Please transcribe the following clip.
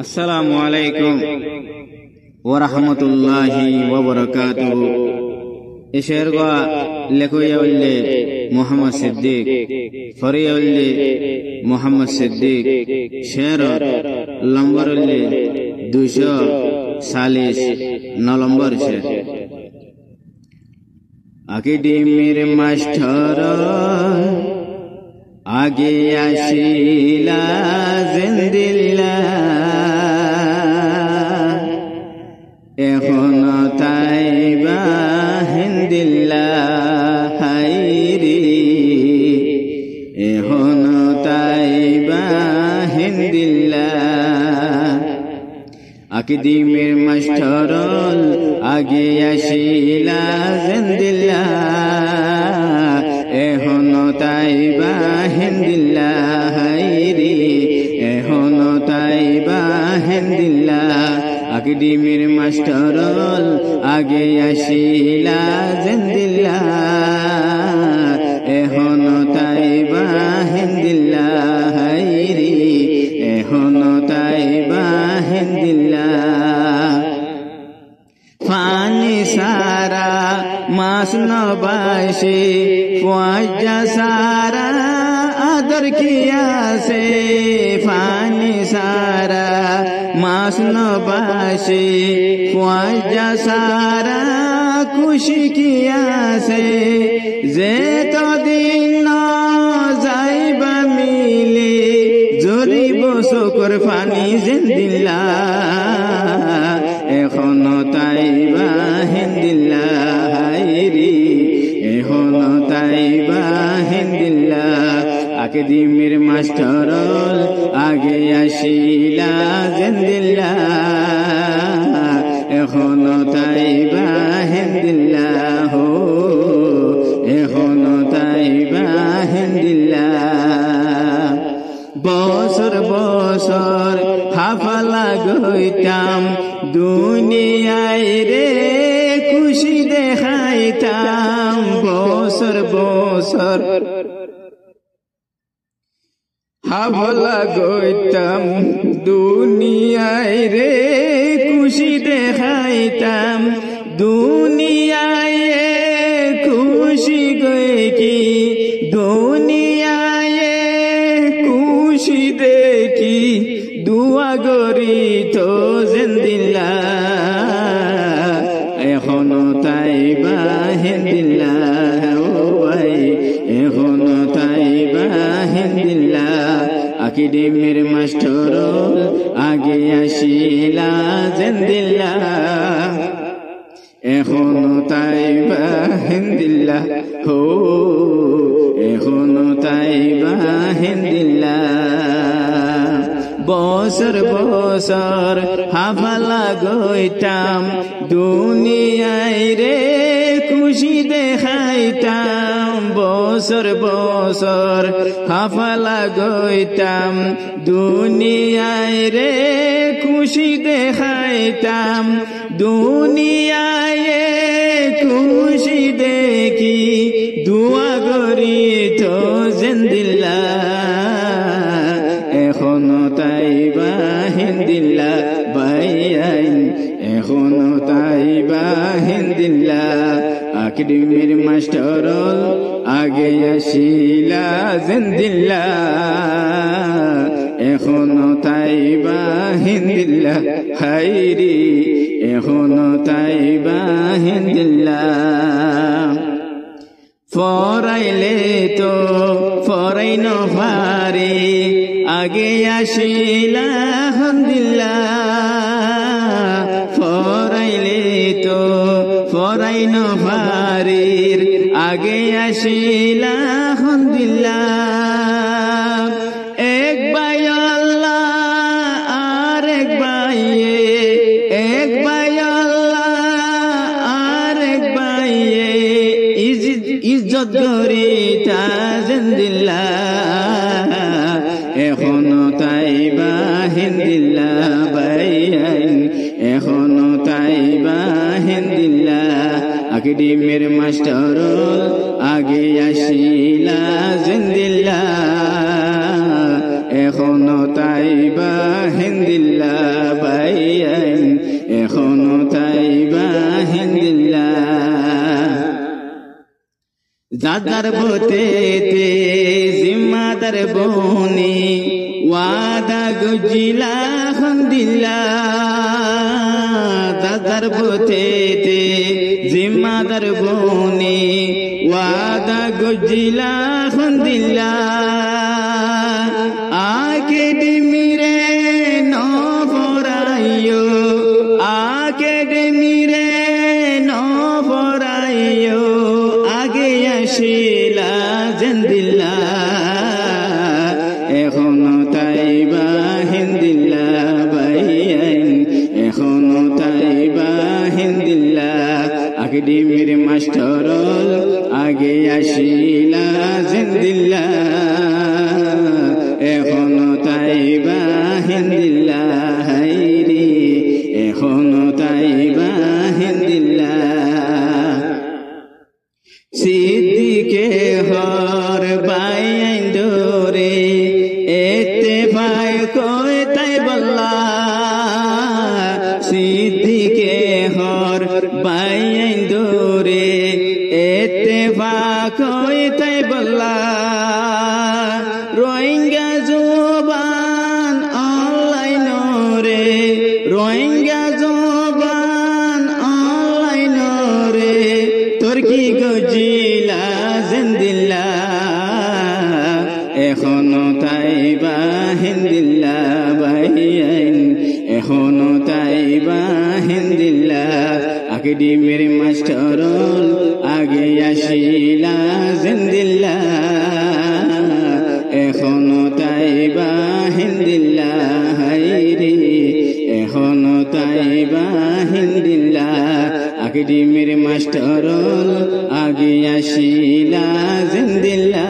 আসসালামু আলাইকুম ওয়া রাহমাতুল্লাহি ওয়া বারাকাতুহু। এশের গা লেখইয়া উল্লে মোহাম্মদ সিদ্দিক ফরিয়া উল্লে মোহাম্মদ সিদ্দিক শের লম্বর উল্লে 240 নম্বর শের। আকিডিমির মাস্টার আগে আসিলা জিন্দিল্লাহ, এখন তাইবা হিন্দিল্লাহ হাইরি, এখন তাইবা হিন্দিল্লাহ। আকিদিমের মাস্টার আগে আসিলা জিন্দিল্লাহ, এখন তাইবা হিন্দিল্লাহ হাইরি, এখন তাইবা হিন্দিল্লাহ। আকিডিমের মাস্টার আগে আসিলা জিন্দিল্লাহ, এখন তাইবা হিন্দিল্লাহ হাইরি, এখন তাইবা হিন্দিল্লাহ। ফানি সারা মাস নবাসে ওয়াজা সারা আদর কিয়া সে, ফানি সারা মাস নবাসে ওয়াজা সারা খুশি কিয়া সে, যে তদিন যাইবা মিলে জরিব শুকর ফানি জিন্দিল্লাহ, এখন তাইবা হিন্দিল্লাহ হাইরি, এখন তাইবা হিন্দিল্লাহ। আকিদিমের মাস্টার আগে আসিলা জিন্দিল্লাহ, এখন তাইবা হিন্দিল্লাহ, এখন তাইবা হিন্দিল্লাহ। বছর বছর হাফলা গইতাম দুনিয়ায় রে খুশি দেখাইতাম, বছর বছর হাফলা গইতাম দুনিয়ায় রে খুশি দেখাইতাম, দুনিয়ায় খুশি গই কি দুনিয়ায় খুশি দেখি দুয়া গরি তো জিন্দিল্লাহ, এখন তাইবা হিন্দিল্লাহ ও ভাই, এখন তাইবা হিন্দিল্লাহ। আকিডিমের মাস্টার আগে আসিলা জিন্দিল্লাহ, এখন তাইবা হিন্দিল্লাহ হো, এখন তাইবা হিন্দিল্লাহ। বছর বছর হাফলা গইতাম দুনিয়ায় রে খুশি দেখাইতাম, বছর বছর হাফলা গইতাম দুনিয়ায় রে খুশি দেখাইতাম, দুনিয়ায় খুশি দেখি দুয়া গরি তো জিন্দিল্লাহ, এখন তাইবা হিন্দিল্লাহ বাইয়াইন, এখন তাইবা হিন্দিল্লাহ। আকিডিমের মাস্টার আগে আসিলা জিন্দিল্লাহ, এখন তাইবা হিন্দিল্লাহ হাইরি, এখন তাইবা হিন্দিল্লাহ। ফরাইলে তো ফরাইন ভারে আগে আসিলা হামদুলিল্লাহ, ফরাইলে তো ফরাইন ভারের আগে আসিলা হামদুলিল্লাহ। এক ভাই আল্লাহ আর এক ভাইয়ে, এক ভাই আল্লাহ আর এক ভাইয়ে ইজ্জত গরি তা জিন্দিল্লাহ, এখন তাইবা হিন্দিল্লাহ বাইয়াইন, এখন তাইবা হিন্দিল্লাহ। আকিডিমের মাস্টার আগে আসিলা জিন্দিল্লাহ, এখনো তাইবা হিন্দিল্লা বাইয়াইন এখনো তাইবা হিন্দিল্লা দাদার বোতেতে জিম্মাদার বনি ওয়াদা গুজিলা হিন্দিল্লা দাদার বোতেতে জিম্মাদার বনি ওয়াদা গুজিলা হিন্দিল্লা আকেডেমিরে নফরাইও আকেডেমিরে নফরাইও আগে আসিলা জিন্দিল্লা এখনো তাইবা হিন্দিল্লা বাইয়াইন এখনো তাইবা হিন্দিল্লা আকেডেমির মাস্টারল আগে আসিলা জিন্দিল্লা এখনো তাইবা হিন্দিল্লা হাইরে এখনো তাইবা হিন্দিল্লা সিদ্দিকে হর বাইন দরে এতে ভাই কই তাই বল্লা সিদ্দিকে হর বাইন দরে এতে ভাই কই তাই বল্লা রোহিঙ্গা জবান অনলাইন রে রোহিঙ্গা জবান অনলাইন রে তুর্কি গজিলা জিন্দিল্লা এখনো তাইবা হিন্দিল্লা বাইয়াইন এখনো তাইবা হিন্দিল্লা আকেডেমির মাস্টারল আগে আসিলা জিন্দিল্লা এখনো তাইবা হিন্দিল্লা হাইরে এখনো তাইবা হিন্দিল্লা আকেডেমির মাস্টারল আগে আসিলা জিন্দিল্লা